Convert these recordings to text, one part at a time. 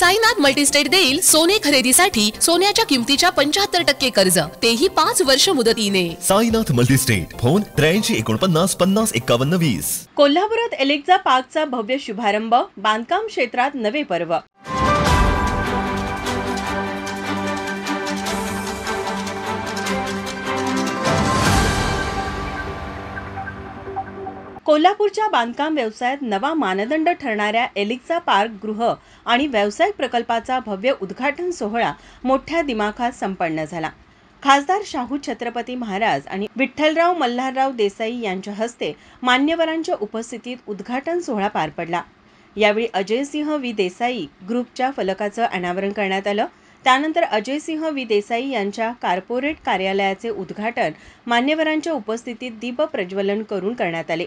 Sainath multi-state देईल सोने खरेदीसाठी सोन्याच्या किमतीच्या 75% कर्ज, तेही 5 वर्ष मुदतीने। Sainath multi-state, phone 83 49 50 51 20। कोल्हापुरात एलेक्झा पार्कचा भव्य शुभारंभ, बांधकाम क्षेत्रात नवे पर्व। कोल्हापूरच्या बांधकाम व्यवसायात नवा मानदंड ठरणाऱ्या एलेक्झा पार्क गृह आणि व्यावसायिक प्रकल्पाचा भव्य उद्घाटन सोहळा मोठ्या दिमाखात संपन्न झाला। खासदार शाहू छत्रपती महाराज आणि विठ्ठलराव मल्हारराव देसाई यांच्या हस्ते मान्यवरांच्या उपस्थितीत उद्घाटन सोहळा पार पडला। यावेळी अजयसिंह व्ही देसाई ग्रुपच्या फलकाचं अनावरण करण्यात आलं। त्यानंतर अजयसिंह व्ही देसाई यांच्या कॉर्पोरेट कार्यालयाचे उद्घाटन मान्यवरांच्या उपस्थितीत दीप प्रज्वलन करून करण्यात आले।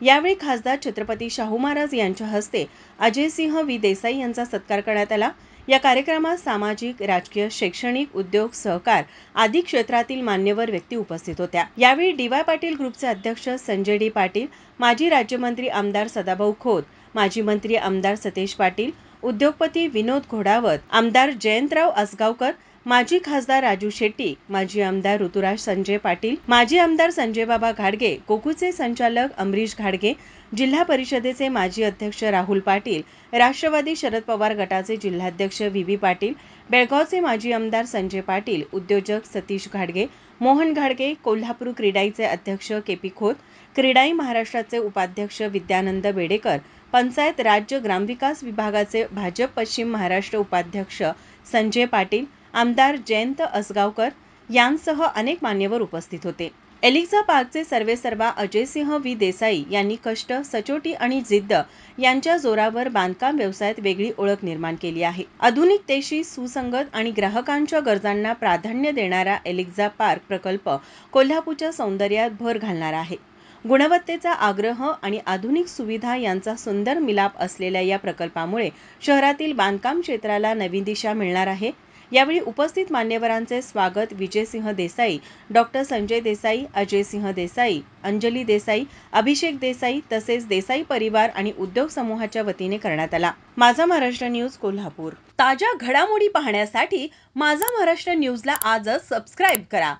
यावेळी खासदार छत्रपती शाहू महाराज यांच्या हस्ते अजयसिंह व्ही देसाई यांचा सत्कार करण्यात आला। या कार्यक्रमात सामाजिक, राजकीय, शैक्षणिक, उद्योग, सहकार आदी क्षेत्रातील मान्यवर व्यक्ती उपस्थित होत्या। यावेळी डी.वाय. पाटील ग्रुपचे अध्यक्ष संजय डी. पाटील, माजी राज्यमंत्री आमदार सदाभाऊ खोत, माजी मंत्री आमदार सतेज पाटील, उद्योगपती विनोद घोडावत, आमदार जयंतराव असगावकर, माजी खासदार राजू शेट्टी, माजी आमदार ऋतुराज संजय पाटील, माजी आमदार संजयबाबा घाडगे, कोकूचे संचालक अमरीश घाडगे, जिल्हा परिषदेचे माजी अध्यक्ष राहुल पाटील, राष्ट्रवादी शरद पवार गटाचे जिल्हाध्यक्ष व्ही पाटील, बेळगावचे माजी आमदार संजय पाटील, उद्योजक सतीश घाडगे, मोहन घाडगे, कोल्हापूर क्रीडाईचे अध्यक्ष के.पी. खोत, क्रीडाई महाराष्ट्राचे उपाध्यक्ष विद्यानंद बेडेकर, पंचायत राज्य ग्रामविकास विभागाचे भाजप पश्चिम महाराष्ट्र उपाध्यक्ष संजय पाटील, आमदार जयंत असगावकर यांसह अनेक मान्यवर उपस्थित होते। एलेक्झा पार्कचे सर्वेसर्वा अजयसिंह व्ही देसाई यांनी कष्ट, सचोटी आणि जिद्द यांच्या जोरावर बांधकाम व्यवसायात वेगळी ओळख निर्माण केली आहे। आधुनिकतेशी सुसंगत आणि ग्राहकांच्या गरजांना प्राधान्य देणारा एलेक्झा पार्क प्रकल्प कोल्हापूरच्या सौंदर्यात भर घालणारा आहे। गुणवत्तेचा आग्रह आणि आधुनिक सुविधा यांचा सुंदर मिलाप असलेल्या या प्रकल्पामुळे शहरातील बांधकाम क्षेत्राला नवी दिशा मिळणार आहे। यावेळी उपस्थित मान्यवरांचे स्वागत विजयसिंह देसाई, डॉक्टर संजय देसाई, अजयसिंह देसाई, अंजली देसाई, अभिषेक देसाई तसेच देसाई परिवार आणि उद्योग समूहाच्या वतीने करण्यात आला। माझा महाराष्ट्र न्यूज कोल्हापूर। ताज्या घडामोडी पाहण्यासाठी माझा महाराष्ट्र न्यूजला आजच सबस्क्राईब करा।